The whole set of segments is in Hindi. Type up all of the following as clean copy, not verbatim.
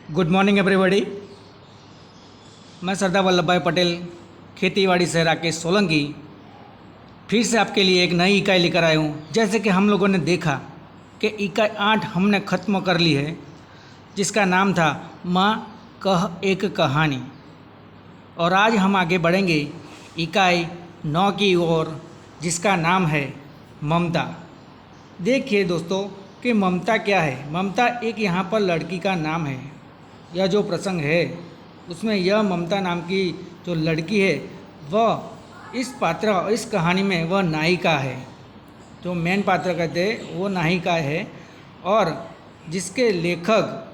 Good morning everybody. मैं सरदार वल्लभ भाई पटेल, खेतीबाड़ी से राकेश सोलंकी, फिर से आपके लिए एक नई इकाई लेकर आया हूँ। जैसे कि हम लोगों ने देखा कि इकाई 8 हमने ख़त्म कर ली है, जिसका नाम था माँ कह एक कहानी। और आज हम आगे बढ़ेंगे इकाई 9 की ओर, जिसका नाम है ममता। देखिए दोस्तों कि ममता क्या है। ममता एक यहाँ पर लड़की का नाम है। यह जो प्रसंग है उसमें यह ममता नाम की जो लड़की है वह इस कहानी में वह नायिका है। जो मेन पात्र कहते हैं वो नायिका है और जिसके लेखक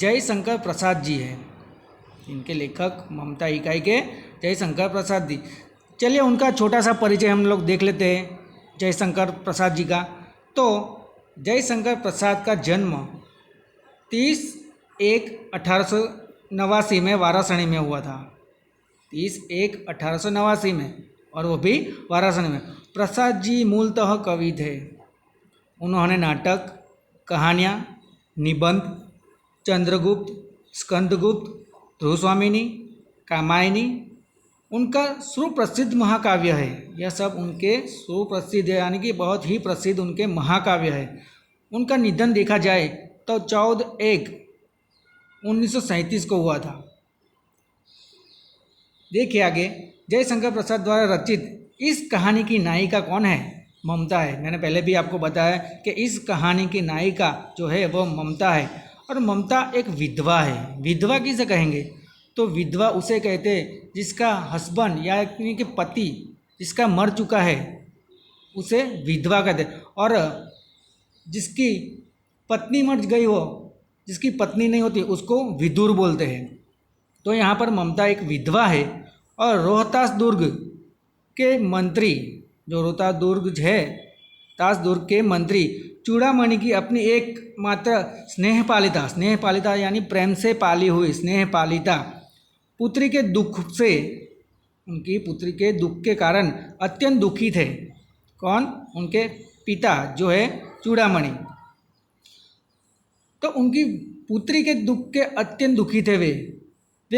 जयशंकर प्रसाद जी हैं। इनके लेखक ममता इकाई के जयशंकर प्रसाद जी। चलिए उनका छोटा सा परिचय हम लोग देख लेते हैं जयशंकर प्रसाद जी का। तो जयशंकर प्रसाद का जन्म 30/1/1889 में वाराणसी में हुआ था। 30/1/1889 में, और वो भी वाराणसी में। प्रसाद जी मूलतः कवि थे। उन्होंने नाटक, कहानियाँ, निबंध, चंद्रगुप्त, स्कंदगुप्त, ध्रुवस्वामिनी, कामायनी, उनका सुप्रसिद्ध महाकाव्य है। यह सब उनके सुप्रसिद्ध यानी कि बहुत ही प्रसिद्ध उनके महाकाव्य है। उनका निधन देखा जाए तो 14/1/1937 को हुआ था। देखिए आगे, जयशंकर प्रसाद द्वारा रचित इस कहानी की नायिका कौन है? ममता है। मैंने पहले भी आपको बताया कि इस कहानी की नायिका जो है वह ममता है। और ममता एक विधवा है। विधवा किसे कहेंगे? तो विधवा उसे कहते हैं जिसका हस्बैंड यानी कि पति जिसका मर चुका है उसे विधवा कहते हैं। और जिसकी पत्नी मर गई हो, जिसकी पत्नी नहीं होती, उसको विदुर बोलते हैं। तो यहाँ पर ममता एक विधवा है। और रोहतास दुर्ग के मंत्री, जो रोहतास दुर्ग है, तास दुर्ग के मंत्री चूड़ामणि की अपनी एक मात्र स्नेहपालिता यानी प्रेम से पाली हुई स्नेहपालिता पुत्री के दुख से, उनकी पुत्री के दुख के कारण अत्यंत दुखी थे। कौन? उनके पिता जो है चूड़ामणि। तो उनकी पुत्री के दुख के अत्यंत दुखी थे वे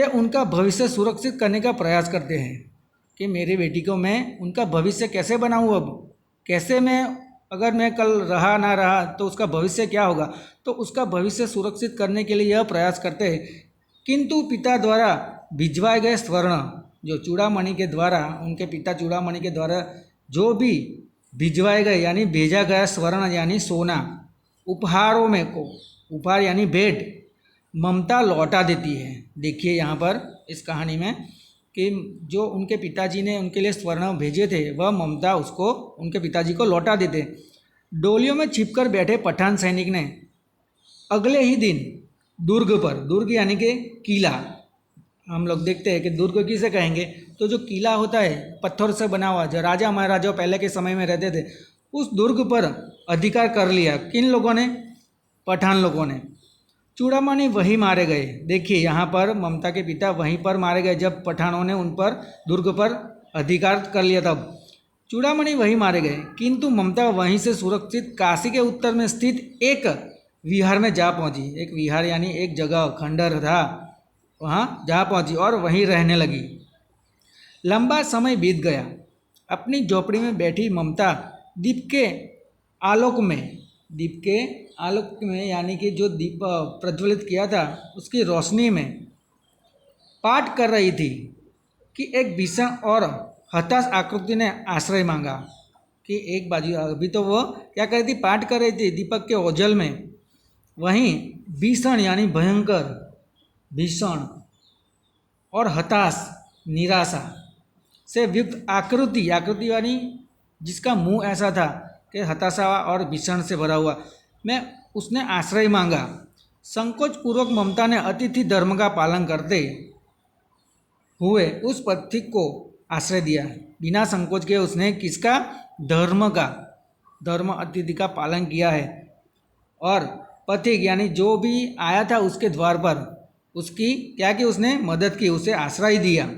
उनका भविष्य सुरक्षित करने का प्रयास करते हैं कि मेरी बेटी को मैं उनका भविष्य कैसे बनाऊँ। अब कैसे मैं, अगर मैं कल रहा ना रहा तो उसका भविष्य क्या होगा। तो उसका भविष्य सुरक्षित करने के लिए यह प्रयास करते हैं। किंतु पिता द्वारा भिजवाए गए स्वर्ण, जो चूड़ामणि के द्वारा, उनके पिता चूड़ामणि के द्वारा जो भी भिजवाए गए यानी भेजा गया स्वर्ण यानी सोना, उपहारों में को उपहार यानी भेंट ममता लौटा देती है। देखिए यहाँ पर इस कहानी में कि जो उनके पिताजी ने उनके लिए स्वर्ण भेजे थे वह ममता उसको उनके पिताजी को लौटा देते। डोलियों में छिपकर बैठे पठान सैनिक ने अगले ही दिन दुर्ग यानी कि किला, हम लोग देखते हैं कि दुर्ग किसे कहेंगे, तो जो किला होता है पत्थर से बना हुआ, जो राजा महाराजा पहले के समय में रहते थे, उस दुर्ग पर अधिकार कर लिया। किन लोगों ने? पठान लोगों ने। चूड़ामणि वहीं मारे गए। देखिए यहाँ पर ममता के पिता वहीं पर मारे गए जब पठानों ने उन पर दुर्ग पर अधिकार कर लिया। तब चूड़ामणि वहीं मारे गए। किंतु ममता वहीं से सुरक्षित काशी के उत्तर में स्थित एक विहार में जा पहुंची। एक विहार यानी एक जगह, खंडर था, वहाँ जा पहुंची और वहीं रहने लगी। लंबा समय बीत गया। अपनी झोपड़ी में बैठी ममता दीप के आलोक में यानी कि जो दीप प्रज्वलित किया था उसकी रोशनी में पाठ कर रही थी कि एक भीषण और हताश आकृति ने आश्रय मांगा। कि एक बाजू अभी तो वो क्या कर रही थी? पाठ कर रही थी दीपक के ओझल में। वहीं भीषण यानी भयंकर, भीषण और हताश, निराशा से युक्त आकृति यानी जिसका मुंह ऐसा था कि हताशा और भीषण से भरा हुआ में उसने आश्रय मांगा। संकोच पूर्वक ममता ने अतिथि धर्म का पालन करते हुए उस पथिक को आश्रय दिया। बिना संकोच के उसने किसका? धर्म अतिथि का पालन किया है। और पथिक यानी जो भी आया था उसके द्वार पर उसकी क्या की उसने मदद की, उसे आश्रय दिया।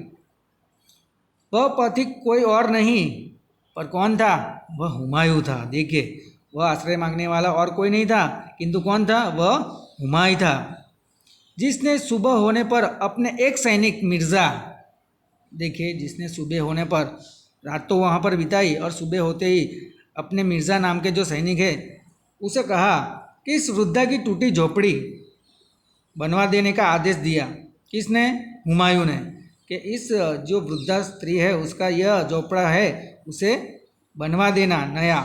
वह पथिक कोई और नहीं पर कौन था? वह हुमायूं था। देखिए वह आश्रय मांगने वाला और कोई नहीं था, किंतु कौन था? वह हुमायूं था। जिसने सुबह होने पर अपने एक सैनिक मिर्ज़ा, देखिए जिसने सुबह होने पर रात तो वहाँ पर बिताई और सुबह होते ही अपने मिर्ज़ा नाम के जो सैनिक है उसे कहा कि इस वृद्धा की टूटी झोपड़ी बनवा देने का आदेश दिया। किसने? हुमायूं ने। कि इस जो वृद्धा स्त्री है उसका यह झोपड़ा है उसे बनवा देना नया।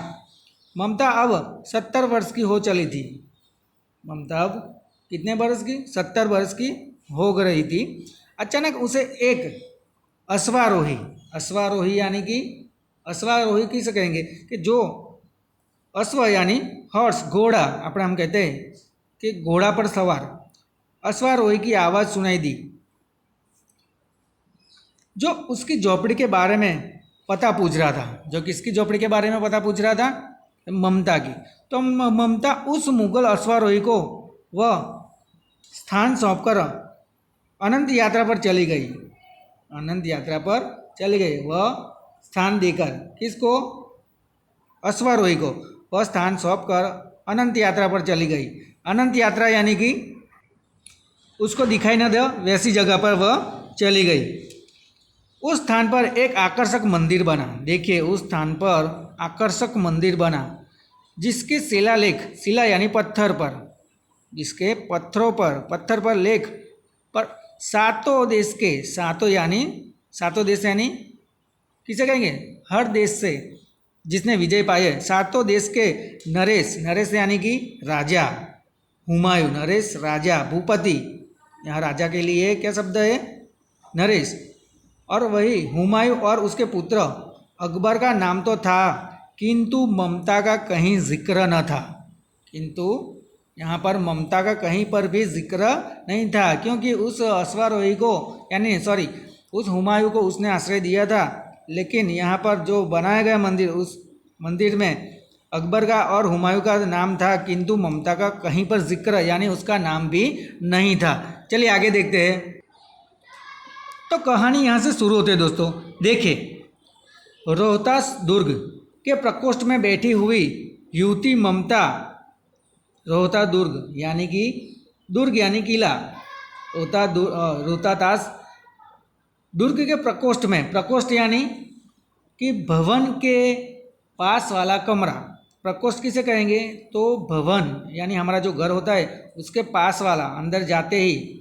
ममता अब 70 वर्ष की हो चली थी। ममता अब कितने वर्ष की? 70 वर्ष की हो रही थी। अचानक उसे एक अश्वारोही, अश्वारोही यानी कि अश्वारोही किसे कहेंगे? कि जो अश्व यानी हॉर्स, घोड़ा, अपने हम कहते हैं कि घोड़ा पर सवार अश्वारोही की आवाज़ सुनाई दी, जो उसकी झोपड़ी के बारे में पता पूछ रहा था। जो किसकी झोपड़ी के बारे में पता पूछ रहा था? ममता की। तो ममता उस मुगल अश्वारोही को वह स्थान सौंपकर अनंत यात्रा पर चली गई। अनंत यात्रा पर चली गई, वह स्थान देकर किसको? अश्वारोही को वह स्थान सौंप कर अनंत यात्रा पर चली गई। अनंत यात्रा यानी कि उसको दिखाई न दे वैसी जगह पर वह चली गई। उस स्थान पर एक आकर्षक मंदिर बना। देखिए उस स्थान पर आकर्षक मंदिर बना जिसके शिलालेख, शिला यानी पत्थर पर, जिसके पत्थरों पर, पत्थर पर लेख पर सातों देश के, सातों देश यानी किसे कहेंगे? हर देश से जिसने विजय पाए, सातों देश के नरेश, नरेश यानी कि राजा, हुमायूं, नरेश राजा, भूपति, यहाँ राजा के लिए क्या शब्द है? नरेश। और वही हुमायूं और उसके पुत्र अकबर का नाम तो था, किंतु ममता का कहीं जिक्र न था। किंतु यहाँ पर ममता का कहीं पर भी जिक्र नहीं था, क्योंकि उस अश्वारोही को उस हुमायूं को उसने आश्रय दिया था। लेकिन यहाँ पर जो बनाया गया मंदिर, उस मंदिर में अकबर का और हुमायूं का नाम था, किंतु ममता का कहीं पर जिक्र यानी उसका नाम भी नहीं था। चलिए आगे देखते हैं। तो कहानी यहाँ से शुरू होती है दोस्तों। देखिए, रोहतास दुर्ग के प्रकोष्ठ में बैठी हुई युवती ममता, रोहतास दुर्ग यानी किला, रोहतास दुर्ग के प्रकोष्ठ में, प्रकोष्ठ यानी कि भवन के पास वाला कमरा। प्रकोष्ठ किसे कहेंगे? तो भवन यानी हमारा जो घर होता है उसके पास वाला, अंदर जाते ही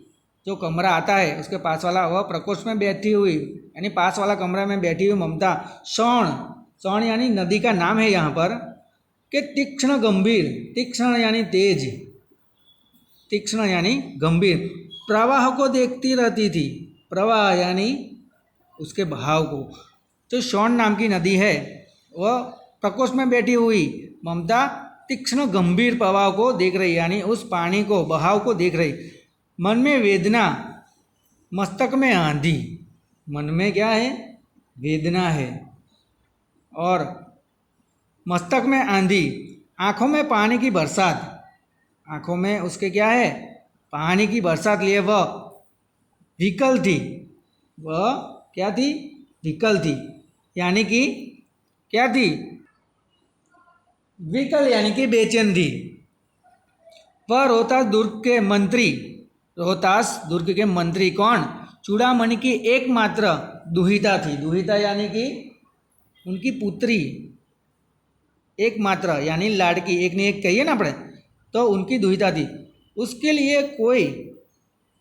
जो कमरा आता है उसके पास वाला, वह प्रकोष्ठ में बैठी हुई यानी पास वाला कमरा में बैठी हुई ममता शौण यानी नदी का नाम है यहाँ पर, कि तीक्ष्ण गंभीर, तीक्ष्ण यानी तेज, तीक्ष्ण यानी गंभीर प्रवाह को देखती रहती थी। प्रवाह यानी उसके बहाव को। जो शौण नाम की नदी है वह प्रकोष्ठ में बैठी हुई ममता तीक्ष्ण गंभीर प्रवाह को देख रही, यानी उस पानी को, बहाव को देख रही। मन में वेदना, मस्तक में आंधी। मन में क्या है? वेदना है और मस्तक में आंधी, आँखों में पानी की बरसात, आँखों में उसके क्या है? पानी की बरसात लिए वह विकल थी। वह क्या थी? विकल थी, यानी कि क्या थी? विकल यानी कि बेचैन थी। वह रोहतास दुर्ग के मंत्री कौन? चूड़ामणि की एकमात्र दुहिता थी। दुहिता यानी कि उनकी पुत्री, एकमात्र यानी लाड़की, एक ने एक कहिए ना अपने, तो उनकी दुहिता थी। उसके लिए कोई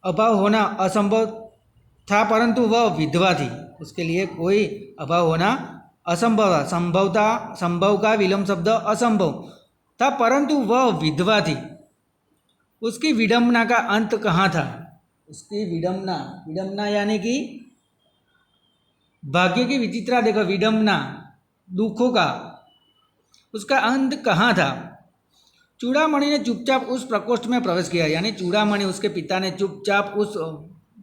अभाव होना असंभव था, परंतु वह विधवा थी। उसके लिए कोई अभाव होना असंभव था, संभव का विलोम शब्द असंभव था, परंतु वह विधवा थी। उसकी विडंबना का अंत कहाँ था? उसकी विडंबना यानी कि भाग्य की विचित्रा। देखो, विडंबना दुखों का, उसका अंत कहाँ था? चूड़ामणि ने चुपचाप उस प्रकोष्ठ में प्रवेश किया, यानी चूड़ामणि उसके पिता ने चुपचाप उस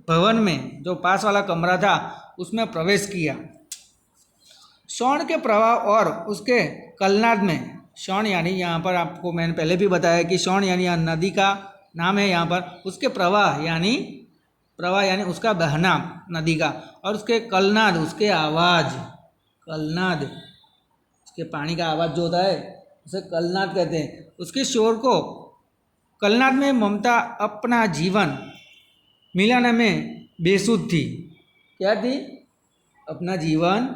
भवन में, जो पास वाला कमरा था, उसमें प्रवेश किया। शौण के प्रवाह और उसके कलनाद में, शौण यानी यहाँ पर आपको मैंने पहले भी बताया कि शौण यानी नदी का नाम है यहाँ पर। उसके प्रवाह यानी उसका बहना नदी का, और उसके कलनाद, उसके आवाज़, कलनाद, उसके पानी का आवाज़ जो होता है उसे कलनाद कहते हैं। उसके शोर को, कलनाद में ममता अपना जीवन मिलाने में बेसुध थी। क्या थी? अपना जीवन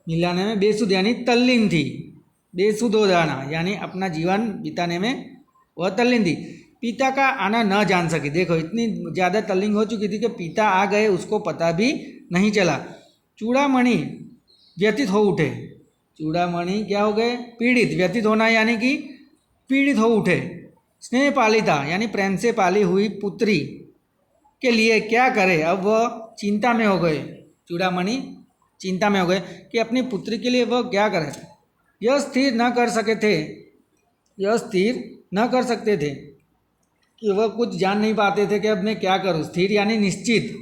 मिलाने में बेसुध यानी तल्लीन थी। बेसुध हो जाना यानी अपना जीवन बिताने में वह तल्लीन थी। पिता का आना न जान सकी। देखो इतनी ज़्यादा तल्लीन हो चुकी थी कि पिता आ गए उसको पता भी नहीं चला। चूड़ामणि व्यतीत हो उठे। चूड़ामणि क्या हो गए? पीड़ित। व्यतीत होना यानी कि पीड़ित हो उठे। स्नेह पालिता यानी प्रेम से पाली हुई पुत्री के लिए क्या करे? अब वह चिंता में हो गए। चूड़ामणि चिंता में हो गए कि अपनी पुत्री के लिए वह क्या करे। यह स्थिर न कर सके थे। यह स्थिर न कर सकते थे कि वह कुछ जान नहीं पाते थे कि अब मैं क्या करूं। स्थिर यानी निश्चित।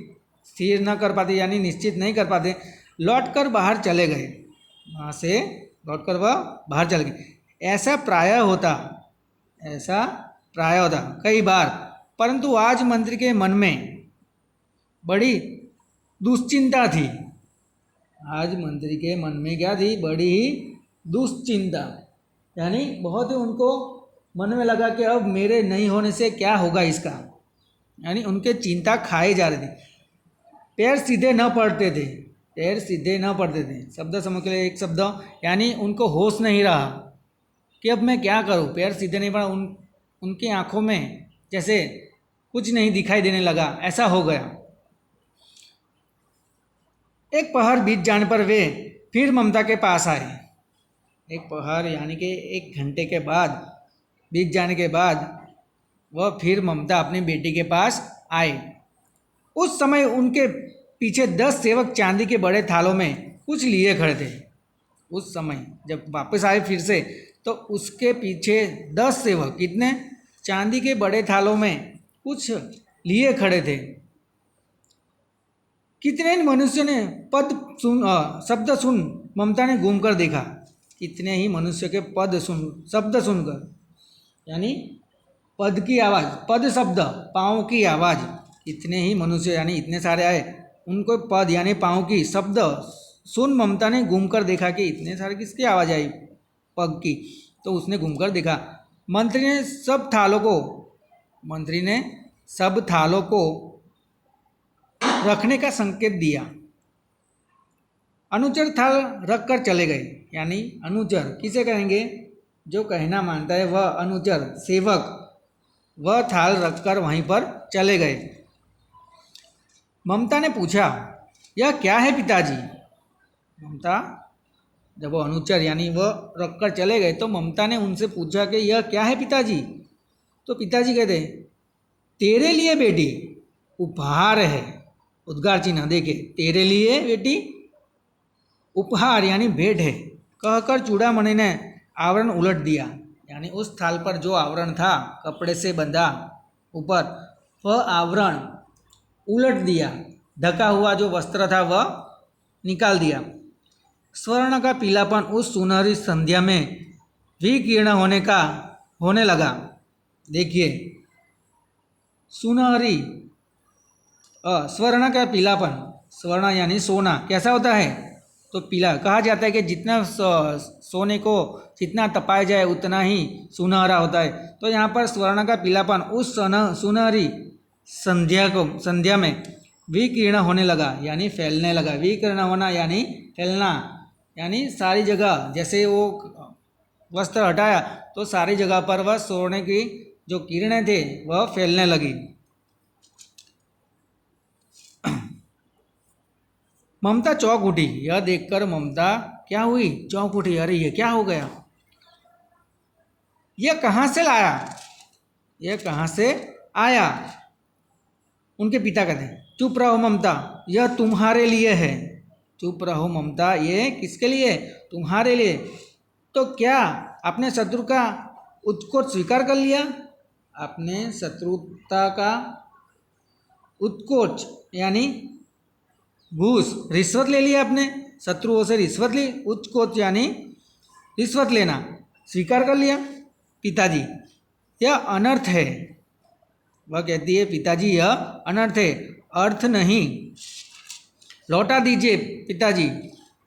स्थिर न कर पाते यानी निश्चित नहीं कर पाते। लौटकर बाहर चले गए। वहाँ से लौटकर वह बाहर चले गए। ऐसा प्रायः होता कई बार, परंतु आज मंत्री के मन में बड़ी दुश्चिंता थी। आज मंत्री के मन में क्या थी? बड़ी ही दुश्चिंता यानी बहुत ही उनको मन में लगा कि अब मेरे नहीं होने से क्या होगा इसका, यानी उनके चिंता खाए जा रही थी। पैर सीधे न पड़ते थे। पैर सीधे न पड़ते थे शब्द समझ के लिए एक शब्द यानी उनको होश नहीं रहा कि अब मैं क्या करूं। पैर सीधे नहीं पड़ा। उनकी आंखों में जैसे कुछ नहीं दिखाई देने लगा, ऐसा हो गया। एक पहर बीत जाने पर वे फिर ममता के पास आए। एक पहर यानी कि 1 घंटे के बाद बीत जाने के बाद वह फिर ममता अपनी बेटी के पास आए। उस समय उनके पीछे 10 सेवक चांदी के बड़े थालों में कुछ लिए खड़े थे। उस समय जब वापस आए फिर से तो उसके पीछे 10 सेवक, कितने? चांदी के बड़े थालों में कुछ लिए खड़े थे। कितने मनुष्य ने शब्द सुन ममता ने घूम कर देखा। कितने ही मनुष्य के शब्द सुनकर यानी पद की आवाज़, पद शब्द पाँव की आवाज़। इतने ही मनुष्य यानी इतने सारे आए, उनको पद यानी पाँव की शब्द सुन ममता ने घूम कर देखा कि इतने सारे किसकी आवाज़ आई? पग की। तो उसने घूम कर देखा। मंत्री ने सब थालों को रखने का संकेत दिया। अनुचर थाल रख कर चले गए। यानी अनुचर किसे कहेंगे? जो कहना मानता है वह अनुचर, सेवक, वह थाल रखकर वहीं पर चले गए। ममता ने पूछा, यह क्या है पिताजी? ममता, जब वो अनुचर यानी वह रखकर चले गए तो ममता ने उनसे पूछा कि यह क्या है पिताजी? तो पिताजी कहते, तेरे लिए बेटी उपहार है। उद्गार चिन्ह देखे, तेरे लिए बेटी उपहार यानी भेंट है। कहकर चूड़ामणि ने आवरण उलट दिया। यानी उस थाल पर जो आवरण था कपड़े से बंधा ऊपर, वह आवरण उलट दिया। ढका हुआ जो वस्त्र था वह निकाल दिया। स्वर्ण का पीलापन उस सुनहरी संध्या में विकीर्ण होने लगा। देखिए, सुनहरी स्वर्ण का पीलापन, स्वर्ण यानी सोना कैसा होता है? तो पीला कहा जाता है कि जितना सोने को जितना तपाया जाए उतना ही सुनहरा होता है। तो यहाँ पर स्वर्ण का पीलापन उस सुनहरी संध्या में विकीर्ण होने लगा यानी फैलने लगा। विकीर्ण होना यानी फैलना, यानी सारी जगह जैसे वो वस्त्र हटाया तो सारी जगह पर वह सोने की जो किरणें थे वह फैलने लगी। ममता चौंक उठी। यह देखकर ममता क्या हुई? चौंक उठी। अरे ये क्या हो गया? यह कहाँ से लाया? यह कहाँ से आया? उनके पिता कहते हैं, चुप रहो ममता, यह तुम्हारे लिए है। चुप रहो ममता, ये किसके लिए? तुम्हारे लिए। तो क्या आपने शत्रु का उत्कोच स्वीकार कर लिया? आपने शत्रुता का उत्कोच यानी घूस, रिश्वत ले लिया आपने। शत्रुओं से रिश्वत ली। उत्कोच यानी रिश्वत लेना, स्वीकार कर लिया। पिताजी, यह अनर्थ है। वह कहती है, पिताजी यह अनर्थ है, अर्थ नहीं। लौटा दीजिए पिताजी,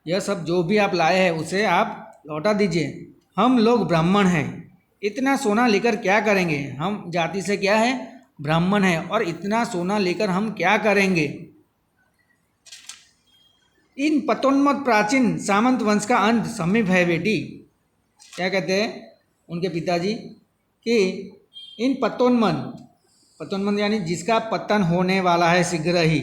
यह सब जो भी आप लाए हैं उसे आप लौटा दीजिए। हम लोग ब्राह्मण हैं, इतना सोना लेकर क्या करेंगे? हम जाति से क्या है? ब्राह्मण है और इतना सोना लेकर हम क्या करेंगे। इन पतोन्मत्त प्राचीन सामंत वंश का अंत समीप है बेटी। क्या कहते हैं उनके पिताजी कि इन पतोन्मत्त यानी जिसका पतन होने वाला है शीघ्र ही,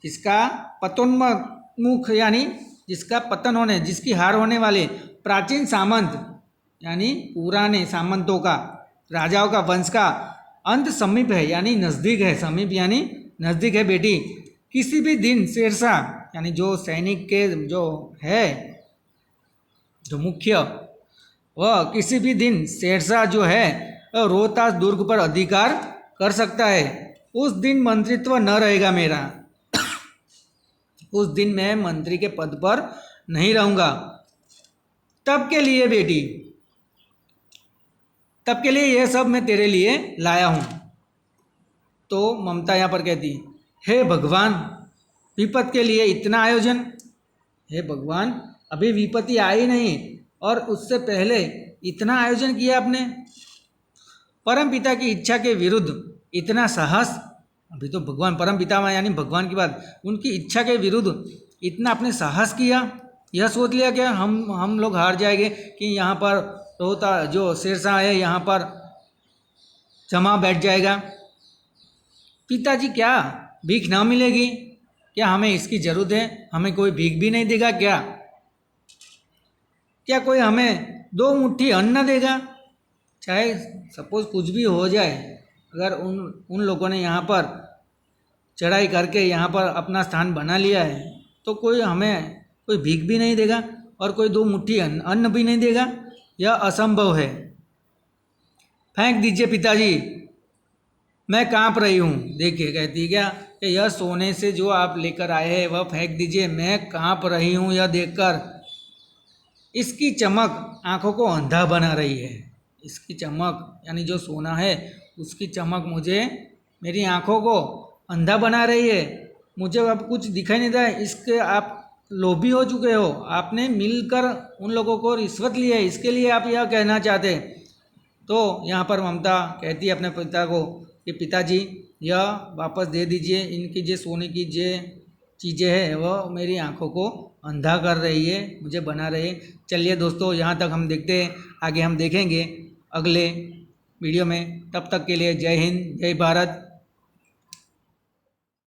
जिसका पतोन्मुख यानी जिसका पतन होने, जिसकी हार होने वाले प्राचीन सामंत यानी पुराने सामंतों का, राजाओं का वंश का अंत समीप है यानी नज़दीक है। समीप यानी नज़दीक है बेटी। किसी भी दिन शेरशाह यानी जो सैनिक के जो है जो मुख्य, वह किसी भी दिन शेरशाह जो है रोहतास दुर्ग पर अधिकार कर सकता है। उस दिन मंत्रित्व न रहेगा मेरा, उस दिन मैं मंत्री के पद पर नहीं रहूँगा। तब के लिए बेटी, तब के लिए यह सब मैं तेरे लिए लाया हूँ। तो ममता यहाँ पर कहती, हे भगवान, विपत्ति के लिए इतना आयोजन। हे भगवान, अभी विपत्ति आई नहीं और उससे पहले इतना आयोजन किया आपने। परम पिता की इच्छा के विरुद्ध इतना साहस। अभी तो भगवान परम पिता यानी भगवान की बात, उनकी इच्छा के विरुद्ध इतना आपने साहस किया। यह सोच लिया कि हम लोग हार जाएंगे, कि यहाँ पर रोहता जो शेरशाह है यहाँ पर जमा बैठ जाएगा। पिताजी क्या भीख ना मिलेगी क्या? हमें इसकी ज़रूरत है, हमें कोई भीख भी नहीं देगा क्या? क्या कोई हमें 2 मुट्ठी अन्न देगा? चाहे सपोज कुछ भी हो जाए, अगर उन लोगों ने यहाँ पर चढ़ाई करके यहाँ पर अपना स्थान बना लिया है तो कोई हमें कोई भीख भी नहीं देगा और कोई 2 मुट्ठी अन्न भी नहीं देगा। यह असंभव है। फेंक दीजिए पिताजी, मैं काँप रही हूँ। देखिए कहती क्या कि यह सोने से जो आप लेकर आए हैं वह फेंक दीजिए, मैं काँप रही हूँ यह देखकर। इसकी चमक आँखों को अंधा बना रही है। इसकी चमक यानी जो सोना है उसकी चमक मुझे, मेरी आँखों को अंधा बना रही है। मुझे अब कुछ दिखाई नहीं दे। इसके आप लोभी हो चुके हो, आपने मिलकर उन लोगों को रिश्वत ली है, इसके लिए आप यह कहना चाहते। तो यहाँ पर ममता कहती है अपने पिता को कि पिताजी यह वापस दे दीजिए, इनकी जो सोने की जो चीज़ें हैं वह मेरी आंखों को अंधा कर रही है, मुझे बना रही है। चलिए दोस्तों, यहाँ तक हम देखते हैं, आगे हम देखेंगे अगले वीडियो में। तब तक के लिए जय हिंद, जय भारत।